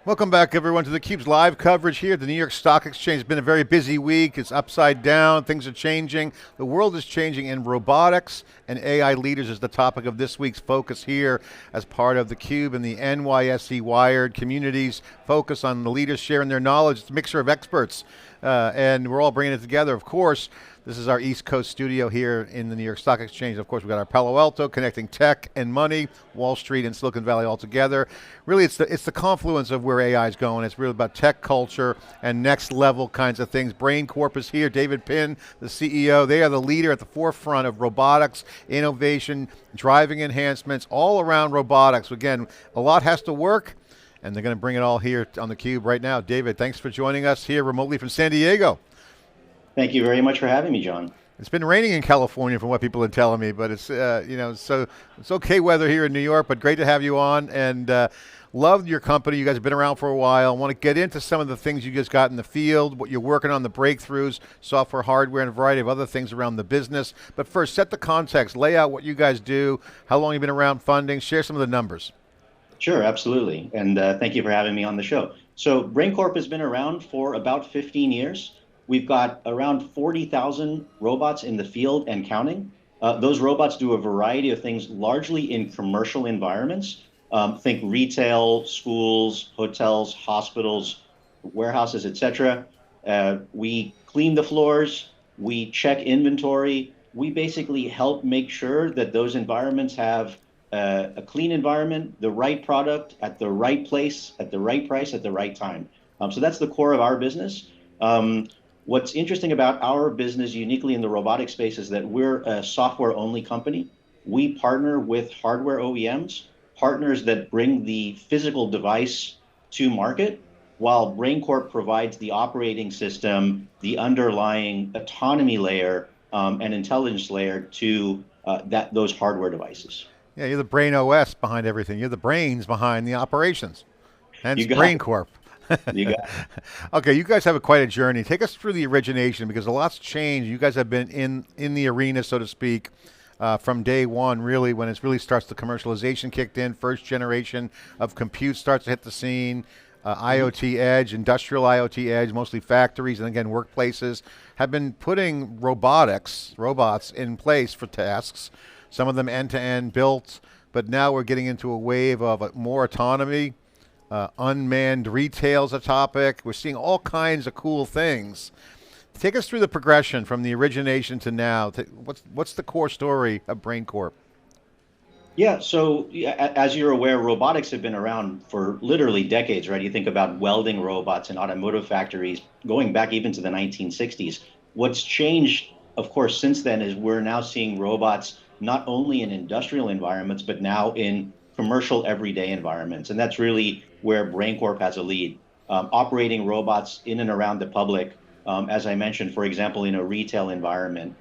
Welcome back, everyone, to theCUBE's live coverage here at the New York Stock Exchange. It's been a very busy week. It's upside down. Things are changing. The world is changing, and robotics and AI leaders is the topic of this week's focus here as part of theCUBE and the NYSE Wired community's focus on the leaders sharing their knowledge. It's a mixture of experts, and we're all bringing it together. Of course, this is our East Coast studio here in the New York Stock Exchange. Of course, we've got our Palo Alto connecting tech and money, Wall Street and Silicon Valley all together. Really, it's the confluence of where AI is going. It's really about tech culture and next level kinds of things. Brain Corp is here. David Pinn, the CEO. They are the leader at the forefront of robotics, innovation, driving enhancements, all around robotics. Again, a lot has to work, and they're going to bring it all here on theCUBE right now. David, thanks for joining us here remotely from San Diego. Thank you very much for having me, John. It's been raining in California from what people are telling me, but it's so it's okay weather here in New York, but great to have you on, and love your company. You guys have been around for a while. I want to get into some of the things you just got in the field, what you're working on, the breakthroughs, software, hardware, and a variety of other things around the business. But first, set the context, lay out what you guys do, how long you've been around funding, share some of the numbers. Sure, absolutely, and thank you for having me on the show. So Brain Corp has been around for about 15 years. We've got around 40,000 robots in the field and counting. Those robots do a variety of things, largely in commercial environments. Think retail, schools, hotels, hospitals, warehouses, etc. We clean the floors, we check inventory. We basically help make sure that those environments have a clean environment, the right product at the right place, at the right price, at the right time. So that's the core of our business. What's interesting about our business uniquely in the robotic space is that we're a software-only company. We partner with hardware OEMs, partners that bring the physical device to market, while Brain Corp provides the operating system, the underlying autonomy layer, and intelligence layer to those hardware devices. Yeah, you're the brain OS behind everything. You're the brains behind the operations. Hence Brain Corp. You got it. Okay, you guys have quite a journey. Take us through the origination, because a lot's changed. You guys have been in the arena, so to speak, from day one, really, when it really starts, the commercialization kicked in, first generation of compute starts to hit the scene, IoT edge, industrial IoT edge, mostly factories, and again, workplaces, have been putting robots in place for tasks, some of them end-to-end built, but now we're getting into a wave of more autonomy. Unmanned retail's a topic. We're seeing all kinds of cool things. Take us through the progression from the origination to now. What's the core story of Brain Corp? Yeah, so as you're aware, robotics have been around for literally decades, right? You think about welding robots in automotive factories going back even to the 1960s. What's changed, of course, since then is we're now seeing robots not only in industrial environments, but now in commercial everyday environments. And that's really where Brain Corp has a lead. Operating robots in and around the public, as I mentioned, for example, in a retail environment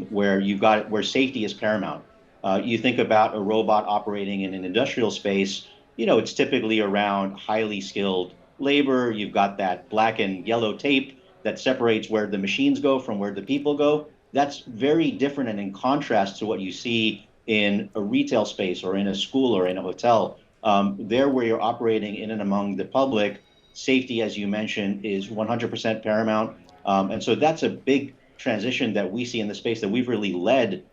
where safety is paramount. You think about a robot operating in an industrial space, it's typically around highly skilled labor. You've got that black and yellow tape that separates where the machines go from where the people go. That's very different and in contrast to what you see in a retail space or in a school or in a hotel. There where you're operating in and among the public, safety, as you mentioned, is 100% paramount. And so that's a big transition that we see in the space that we've really led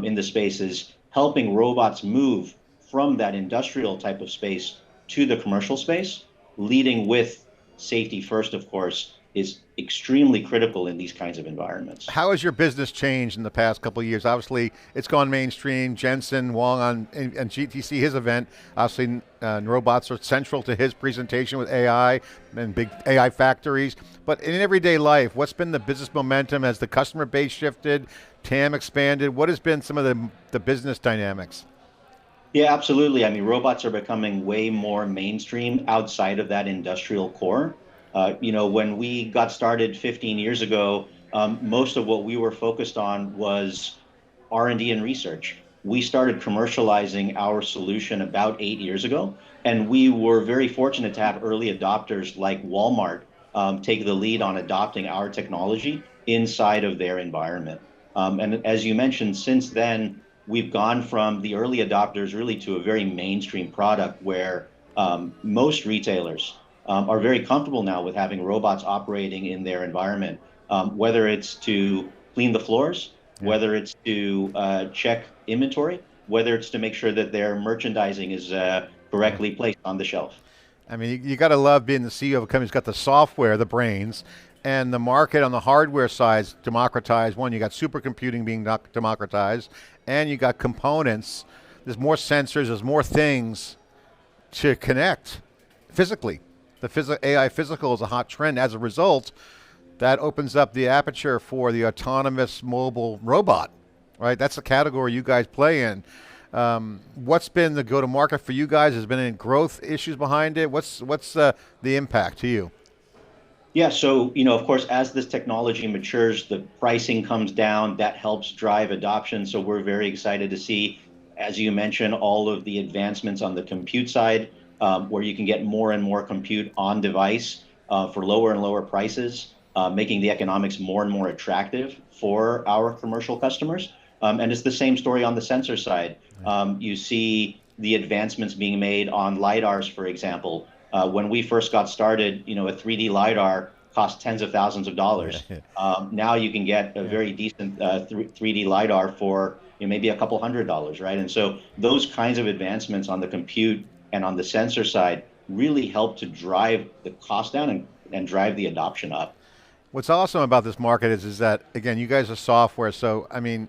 in the space, is helping robots move from that industrial type of space to the commercial space. Leading with safety first, of course, is extremely critical in these kinds of environments. How has your business changed in the past couple of years? Obviously, it's gone mainstream. Jensen Huang on GTC, his event, obviously robots are central to his presentation with AI and big AI factories. But in everyday life, what's been the business momentum as the customer base shifted, TAM expanded? What has been some of the business dynamics? Yeah, absolutely. I mean, robots are becoming way more mainstream outside of that industrial core. When we got started 15 years ago, most of what we were focused on was R&D and research. We started commercializing our solution about 8 years ago, and we were very fortunate to have early adopters like Walmart take the lead on adopting our technology inside of their environment. And as you mentioned, since then, we've gone from the early adopters really to a very mainstream product where most retailers are very comfortable now with having robots operating in their environment, whether it's to clean the floors, Yeah. whether it's to check inventory, whether it's to make sure that their merchandising is Yeah. correctly placed on the shelf. I mean, you got to love being the CEO of a company who's got the software, the brains, and the market on the hardware side is democratized. One, you got supercomputing being democratized, and you got components. There's more sensors, there's more things to connect physically. The AI physical is a hot trend. As a result, that opens up the aperture for the autonomous mobile robot, right? That's the category you guys play in. What's been the go-to-market for you guys? Has been any growth issues behind it? What's the impact to you? Yeah, so of course, as this technology matures, the pricing comes down. That helps drive adoption. So we're very excited to see, as you mentioned, all of the advancements on the compute side, where you can get more and more compute on device for lower and lower prices, making the economics more and more attractive for our commercial customers. And it's the same story on the sensor side. You see the advancements being made on LiDARs, for example. When we first got started, a 3D LiDAR cost tens of thousands of dollars. Yeah. Now you can get a Yeah. very decent 3D LiDAR for maybe a couple $100s, right? And so those kinds of advancements on the compute and on the sensor side really help to drive the cost down and drive the adoption up. What's awesome about this market is that, again, you guys are software. So, I mean,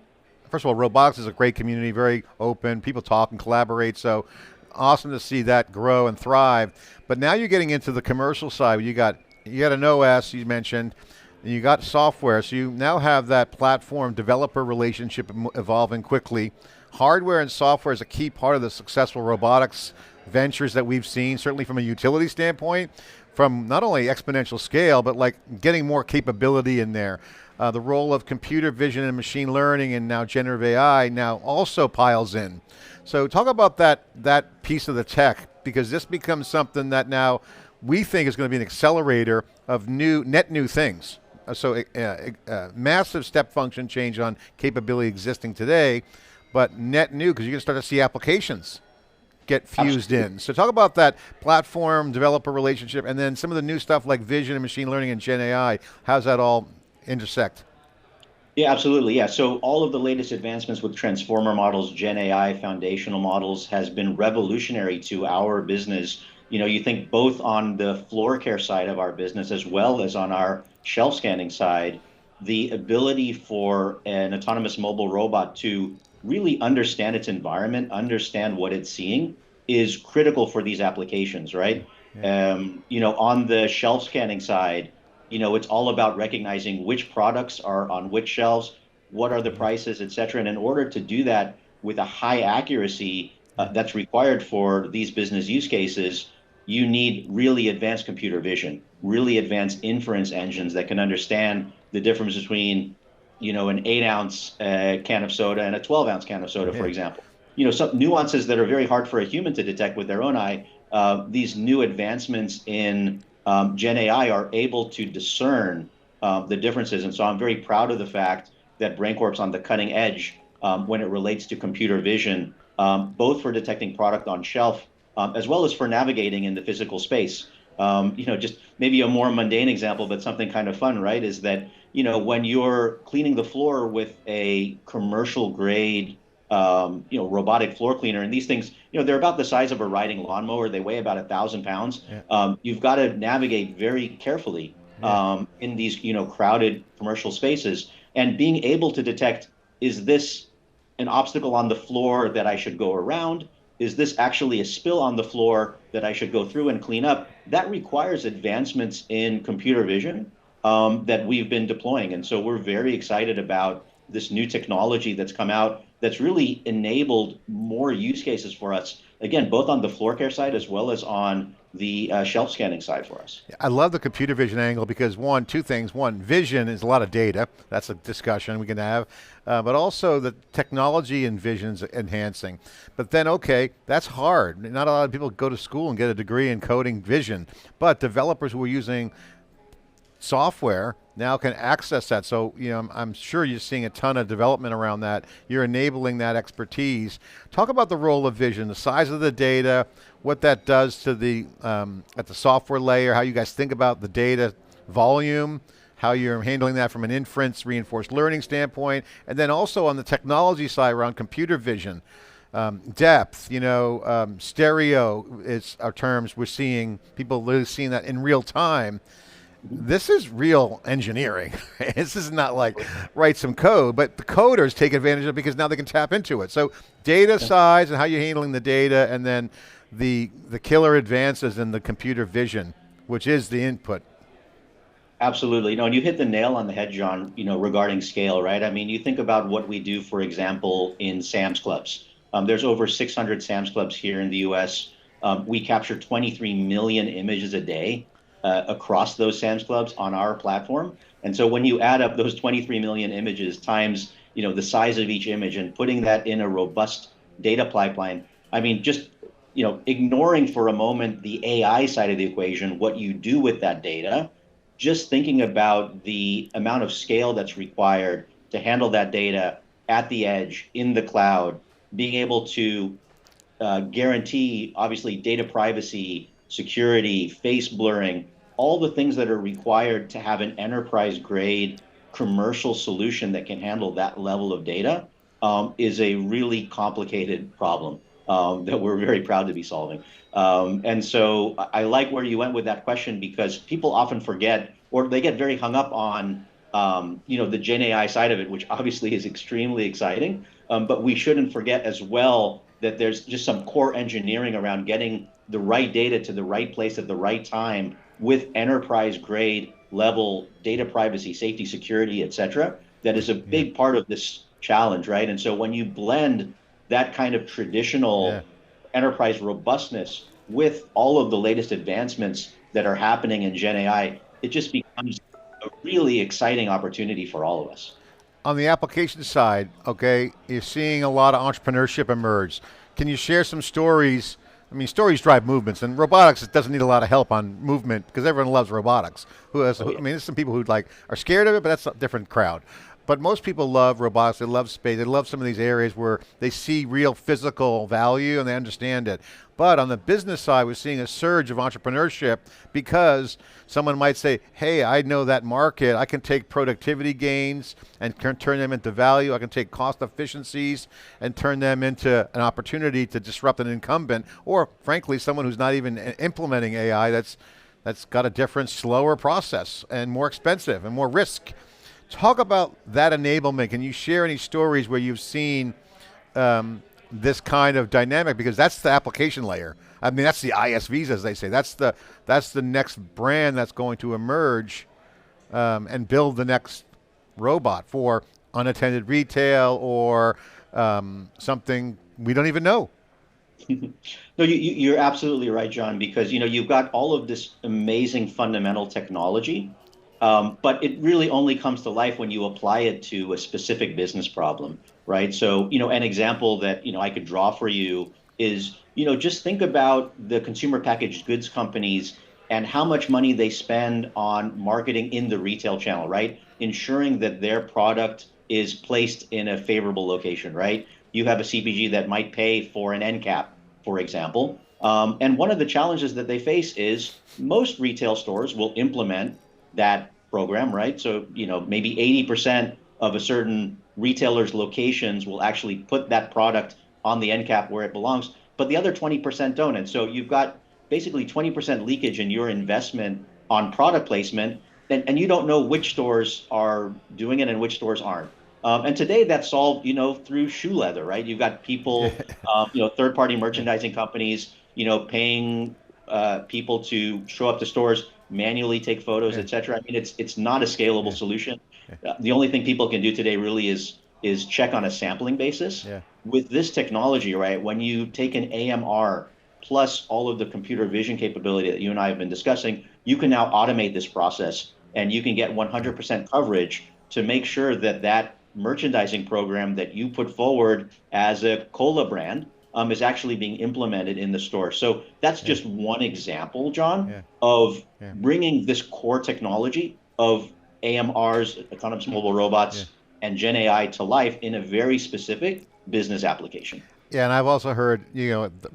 first of all, robotics is a great community, very open. People talk and collaborate. So, awesome to see that grow and thrive. But now you're getting into the commercial side. You got an OS you mentioned, and you got software. So you now have that platform developer relationship evolving quickly. Hardware and software is a key part of the successful robotics ventures that we've seen, certainly from a utility standpoint, from not only exponential scale, but like getting more capability in there. The role of computer vision and machine learning and now generative AI now also piles in. So talk about that piece of the tech, because this becomes something that now we think is going to be an accelerator of net new things. Massive step function change on capability existing today, but net new because you're going to start to see applications get fused Absolutely. in. So talk about that platform developer relationship, and then some of the new stuff like vision and machine learning and Gen AI. How's that all intersect? Yeah, absolutely. Yeah. So all of the latest advancements with transformer models, Gen AI, foundational models has been revolutionary to our business. You think both on the floor care side of our business as well as on our shelf scanning side, the ability for an autonomous mobile robot to really understand its environment, understand what it's seeing is critical for these applications, right? Yeah. On the shelf scanning side, it's all about recognizing which products are on which shelves, what are the prices, et cetera. And in order to do that with a high accuracy that's required for these business use cases, you need really advanced computer vision, really advanced inference engines that can understand the difference between, an 8-ounce can of soda and a 12-ounce can of soda, for Yeah. example. Some nuances that are very hard for a human to detect with their own eye. These new advancements in Gen AI are able to discern the differences. And so I'm very proud of the fact that BrainCorp's on the cutting edge when it relates to computer vision, both for detecting product on shelf as well as for navigating in the physical space. Just maybe a more mundane example, but something kind of fun, right? Is that, when you're cleaning the floor with a commercial grade, robotic floor cleaner, and these things, they're about the size of a riding lawnmower. They weigh about 1,000 pounds. Yeah. You've got to navigate very carefully Yeah. in these, crowded commercial spaces, and being able to detect, is this an obstacle on the floor that I should go around? Is this actually a spill on the floor that I should go through and clean up? That requires advancements in computer vision that we've been deploying. And so we're very excited about this new technology that's come out that's really enabled more use cases for us, again, both on the floor care side as well as on the shelf scanning side for us. I love the computer vision angle because two things. One, vision is a lot of data. That's a discussion we can have. But also the technology in vision is enhancing. But then, okay, that's hard. Not a lot of people go to school and get a degree in coding vision. But developers who are using software now can access that. So, I'm sure you're seeing a ton of development around that. You're enabling that expertise. Talk about the role of vision, the size of the data, what that does to the at the software layer, how you guys think about the data volume, how you're handling that from an inference reinforced learning standpoint, and then also on the technology side around computer vision. Depth, stereo is our terms. We're seeing people really seeing that in real time. This is real engineering. This is not like write some code, but the coders take advantage of it because now they can tap into it. So data size and how you're handling the data, and then the killer advances in the computer vision, which is the input. Absolutely. And you hit the nail on the head, John, regarding scale, right? I mean, you think about what we do, for example, in Sam's Clubs. There's over 600 Sam's Clubs here in the US. We capture 23 million images a day across those Sam's Clubs on our platform. And so when you add up those 23 million images times, the size of each image and putting that in a robust data pipeline, I mean, just, ignoring for a moment the AI side of the equation, what you do with that data, just thinking about the amount of scale that's required to handle that data at the edge, in the cloud, being able to guarantee, obviously, data privacy, security, face blurring, all the things that are required to have an enterprise-grade commercial solution that can handle that level of data is a really complicated problem that we're very proud to be solving. And so I like where you went with that question, because people often forget, or they get very hung up on, the Gen AI side of it, which obviously is extremely exciting. But we shouldn't forget as well that there's just some core engineering around getting the right data to the right place at the right time with enterprise grade level data privacy, safety, security, et cetera. That is a big part of this challenge, right? And so when you blend that kind of traditional enterprise robustness with all of the latest advancements that are happening in Gen AI, it just becomes a really exciting opportunity for all of us. On the application side, okay, you're seeing a lot of entrepreneurship emerge. Can you share some stories? I mean, stories drive movements, and robotics doesn't need a lot of help on movement because everyone loves robotics. I mean, there's some people who are scared of it, but that's a different crowd. But most people love robotics. They love space. They love some of these areas where they see real physical value and they understand it. But on the business side, we're seeing a surge of entrepreneurship because someone might say, hey, I know that market. I can take productivity gains and turn them into value. I can take cost efficiencies and turn them into an opportunity to disrupt an incumbent, or frankly, someone who's not even implementing AI that's got a different, slower process and more expensive and more risk. Talk about that enablement. Can you share any stories where you've seen this kind of dynamic? Because that's the application layer. I mean, that's the ISVs, as they say. That's the next brand that's going to emerge and build the next robot for unattended retail or something we don't even know. No, you're absolutely right, John, because you've got all of this amazing fundamental technology. But it really only comes to life when you apply it to a specific business problem, right? So, an example that, I could draw for you is, just think about the consumer packaged goods companies and how much money they spend on marketing in the retail channel, right? Ensuring that their product is placed in a favorable location, right? You have a CPG that might pay for an end cap, for example. And one of the challenges that they face is most retail stores will implement that program, right? So, maybe 80% of a certain retailer's locations will actually put that product on the end cap where it belongs, but the other 20% don't. And so you've got basically 20% leakage in your investment on product placement, and you don't know which stores are doing it and which stores aren't. And today that's solved, through shoe leather, right? You've got people, third-party merchandising companies, paying people to show up to stores, manually take photos, et cetera. I mean, it's not a scalable solution. The only thing people can do today really is check on a sampling basis. With this technology, right, when you take an AMR plus all of the computer vision capability that you and I have been discussing, you can now automate this process and you can get 100% coverage to make sure that that merchandising program that you put forward as a cola brand is actually being implemented in the store. So that's just one example, John, of bringing this core technology of AMRs, autonomous mobile Yeah. robots, and Gen AI to life in a very specific business application. Yeah, and I've also heard,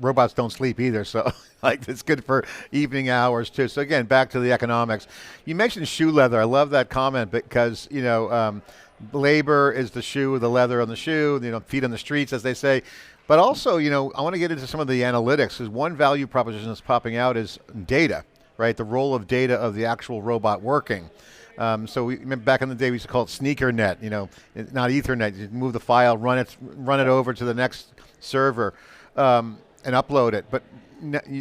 robots don't sleep either, so like it's good for evening hours too. So again, back to the economics. You mentioned shoe leather. I love that comment because, labor is the shoe, the leather on the shoe, feet on the streets, as they say. But also, I want to get into some of the analytics because one value proposition that's popping out is data, right? The role of data of the actual robot working. So we remember back in the day we used to call it sneaker net, not Ethernet. You move the file, run it over to the next server, and upload it. But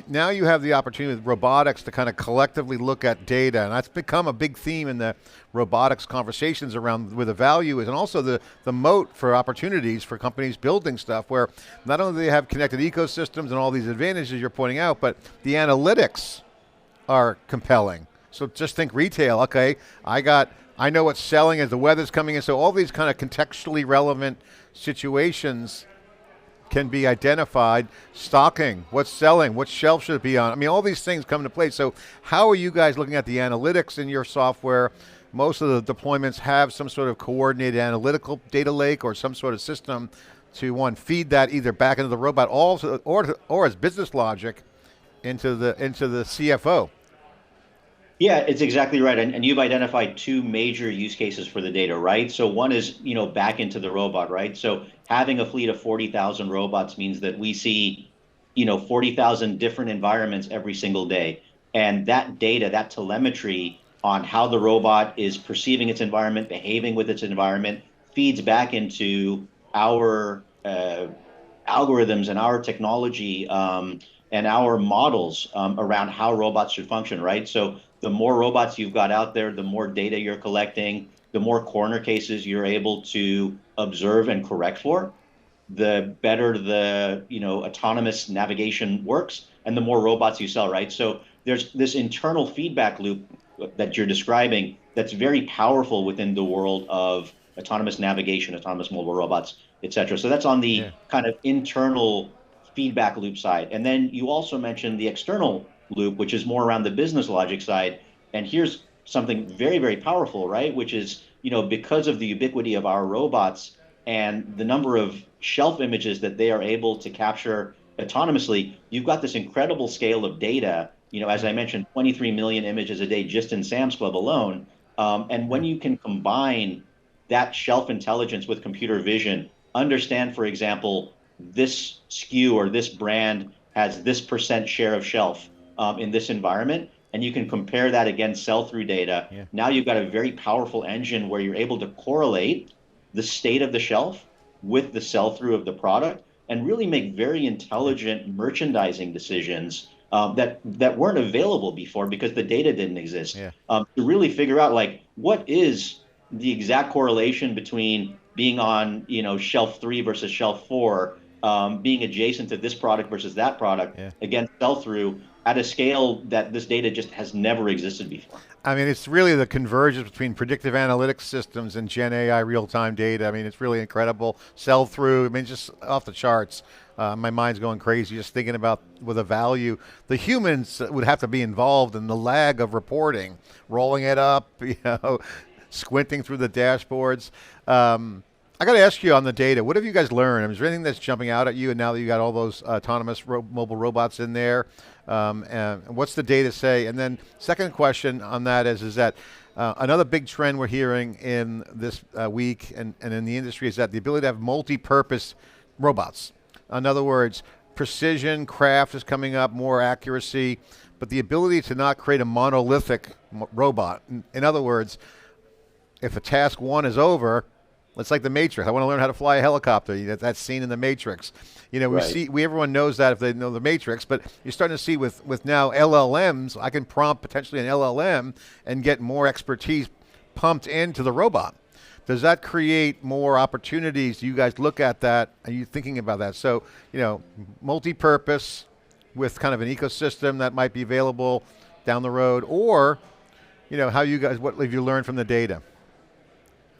now you have the opportunity with robotics to kind of collectively look at data, and that's become a big theme in the robotics conversations around where the value is, and also the moat for opportunities for companies building stuff where not only do they have connected ecosystems and all these advantages you're pointing out, but the analytics are compelling. So just think retail. Okay, I know what's selling as the weather's coming in. So all these kind of contextually relevant situations can be identified. Stocking, what's selling, what shelf should it be on? I mean, all these things come into play. So how are you guys looking at the analytics in your software? Most of the deployments have some sort of coordinated analytical data lake or some sort of system to feed that either back into the robot or as business logic into the CFO. Yeah, it's exactly right. And you've identified two major use cases for the data, right? So one is, back into the robot, right? So having a fleet of 40,000 robots means that we see, 40,000 different environments every single day. And that data, that telemetry on how the robot is perceiving its environment, behaving with its environment, feeds back into our algorithms and our technology, and our models around how robots should function, right? So the more robots you've got out there, the more data you're collecting, the more corner cases you're able to observe and correct for, the better the autonomous navigation works, and the more robots you sell, right? So there's this internal feedback loop that you're describing that's very powerful within the world of autonomous navigation, autonomous mobile robots, et cetera. So that's on the Yeah. kind of internal feedback loop side. And then you also mentioned the external loop, which is more around the business logic side. And here's something very, very powerful, right? Which is, because of the ubiquity of our robots and the number of shelf images that they are able to capture autonomously, you've got this incredible scale of data. As I mentioned, 23 million images a day just in Sam's Club alone. And when you can combine that shelf intelligence with computer vision, understand, for example, this SKU or this brand has this percent share of shelf in this environment, and you can compare that against sell-through data. Yeah. Now you've got a very powerful engine where you're able to correlate the state of the shelf with the sell-through of the product and really make very intelligent merchandising decisions that weren't available before because the data didn't exist. Yeah. To really figure out like what is the exact correlation between being on shelf 3 versus shelf 4, being adjacent to this product versus that product, Yeah. against sell-through at a scale that this data just has never existed before. I mean, it's really the convergence between predictive analytics systems and Gen AI real-time data. I mean, it's really incredible. Sell-through, I mean, just off the charts. My mind's going crazy just thinking about with a value. The humans would have to be involved in the lag of reporting, rolling it up, squinting through the dashboards. I got to ask you on the data, what have you guys learned? I mean, is there anything that's jumping out at you, and now that you got all those autonomous mobile robots in there, and what's the data say? And then second question on that is that another big trend we're hearing in this week and in the industry is that the ability to have multi-purpose robots. In other words, precision, craft is coming up, more accuracy, but the ability to not create a monolithic robot. In other words, if a task one is over, it's like the Matrix. I want to learn how to fly a helicopter. That's seen in the Matrix. Right. Everyone knows that if they know the Matrix, but you're starting to see with now LLMs, I can prompt potentially an LLM and get more expertise pumped into the robot. Does that create more opportunities? Do you guys look at that? Are you thinking about that? So, multi-purpose with kind of an ecosystem that might be available down the road, or, how you guys, what have you learned from the data?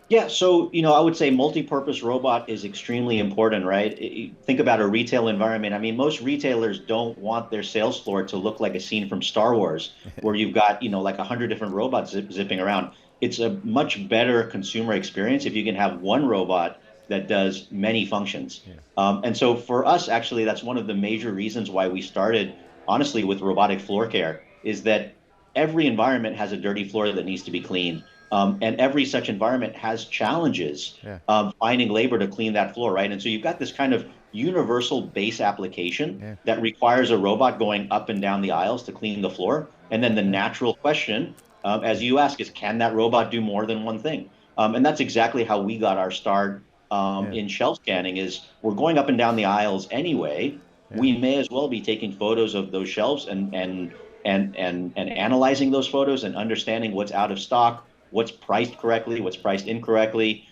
Yeah, so I would say multi-purpose robot is extremely important, right? Think about a retail environment. I mean, most retailers don't want their sales floor to look like a scene from Star Wars, where you've got like 100 different robots zipping around. it's a much better consumer experience if you can have one robot that does many functions. Yeah. And so for us, actually, that's one of the major reasons why we started, honestly, with robotic floor care, is that every environment has a dirty floor that needs to be cleaned. And every such environment has challenges Yeah. finding labor to clean that floor, right? And so you've got this kind of universal base application Yeah. that requires a robot going up and down the aisles to clean the floor. And then the natural question, as you ask, is can that robot do more than one thing? And that's exactly how we got our start Yeah. in shelf scanning is we're going up and down the aisles anyway. Yeah. We may as well be taking photos of those shelves and analyzing those photos and understanding what's out of stock, what's priced correctly, what's priced incorrectly.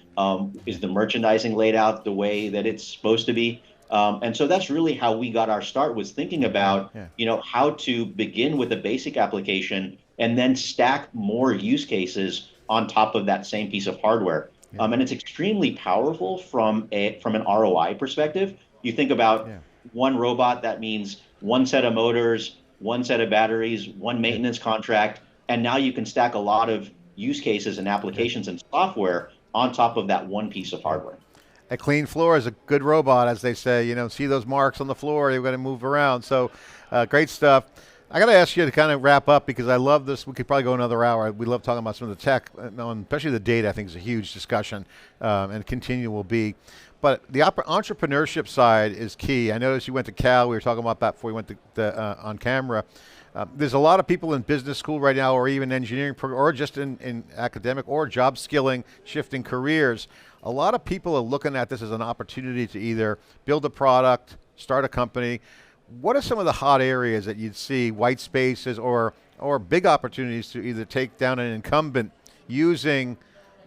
Is the merchandising laid out the way that it's supposed to be? And so that's really how we got our start, was thinking about, Yeah. how to begin with a basic application and then stack more use cases on top of that same piece of hardware. Yeah. And it's extremely powerful from an ROI perspective. You think about Yeah. one robot, that means one set of motors, one set of batteries, one maintenance contract, and now you can stack a lot of use cases and applications and software on top of that one piece of hardware. A clean floor is a good robot, as they say. See those marks on the floor, you're going to move around. So great stuff. I got to ask you to kind of wrap up, because I love this. We could probably go another hour. We love talking about some of the tech, especially the data. I think is a huge discussion, and continue will be. But the entrepreneurship side is key. I noticed you went to Cal. We were talking about that before we went on camera. There's a lot of people in business school right now, or even engineering, or just in academic, or job skilling, shifting careers. A lot of people are looking at this as an opportunity to either build a product, start a company. What are some of the hot areas that you'd see, white spaces, or big opportunities to either take down an incumbent using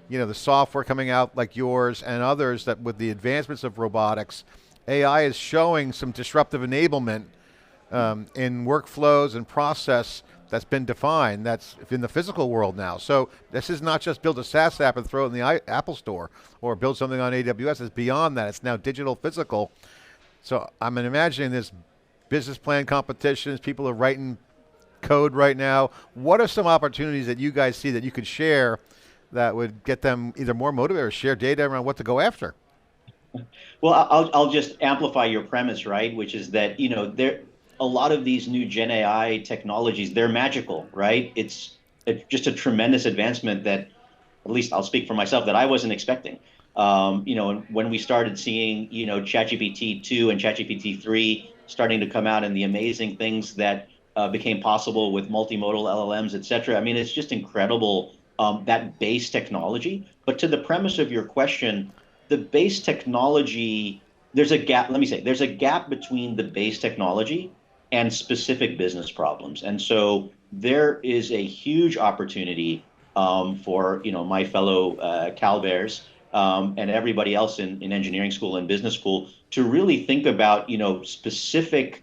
the software coming out like yours and others, that with the advancements of robotics, AI is showing some disruptive enablement in workflows and process that's been defined, that's in the physical world now. So this is not just build a SaaS app and throw it in the Apple Store, or build something on AWS. It's beyond that. It's now digital, physical. So I'm imagining this business plan competitions, people are writing code right now. What are some opportunities that you guys see that you could share that would get them either more motivated or share data around what to go after? Well, I'll just amplify your premise, right? Which is that, there a lot of these new Gen AI technologies, they're magical, right? It's just a tremendous advancement that, at least I'll speak for myself, that I wasn't expecting. When we started seeing, ChatGPT 2 and ChatGPT 3 starting to come out, and the amazing things that became possible with multimodal LLMs, et cetera. I mean, it's just incredible, that base technology. But to the premise of your question, the base technology, there's a gap. Let me say, there's a gap between the base technology and specific business problems. And so there is a huge opportunity for my fellow Cal Bears and everybody else in engineering school and business school to really think about specific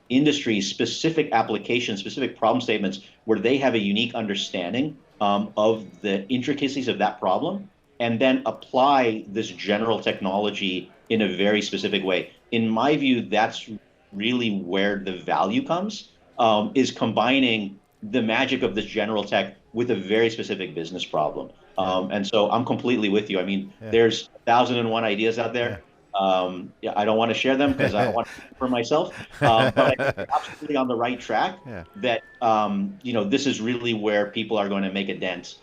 industries, specific applications, specific problem statements where they have a unique understanding of the intricacies of that problem, and then apply this general technology in a very specific way. In my view, that's really where the value comes, is combining the magic of this general tech with a very specific business problem. And so I'm completely with you. I mean, there's 1,001 ideas out there. I don't want to share them because I want to for myself. But I think you're absolutely on the right track. That this is really where people are going to make a dent.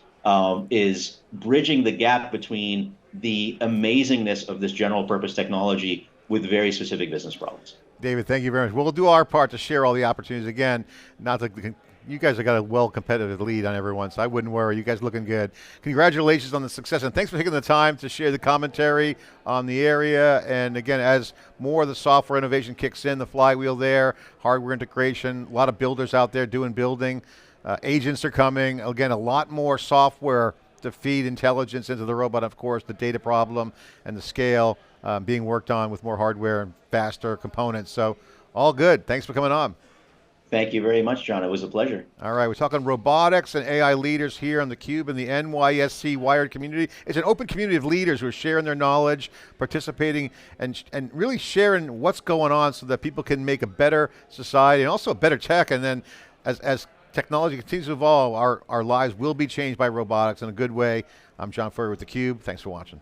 Is bridging the gap between the amazingness of this general purpose technology with very specific business problems. David, thank you very much. We'll do our part to share all the opportunities. Again, not to, you guys have got a well-competitive lead on everyone, so I wouldn't worry. You guys looking good. Congratulations on the success, and thanks for taking the time to share the commentary on the area. And again, as more of the software innovation kicks in, the flywheel there, hardware integration, a lot of builders out there doing building. Agents are coming. Again, a lot more software to feed intelligence into the robot, of course, the data problem and the scale being worked on with more hardware and faster components. So all good. Thanks for coming on. Thank you very much, John. It was a pleasure. All right, we're talking robotics and AI leaders here on theCUBE and the NYSE Wired community. It's an open community of leaders who are sharing their knowledge, participating, and really sharing what's going on so that people can make a better society and also a better tech. And then as Technology continues to evolve. Our lives will be changed by robotics in a good way. I'm John Furrier with theCUBE. Thanks for watching.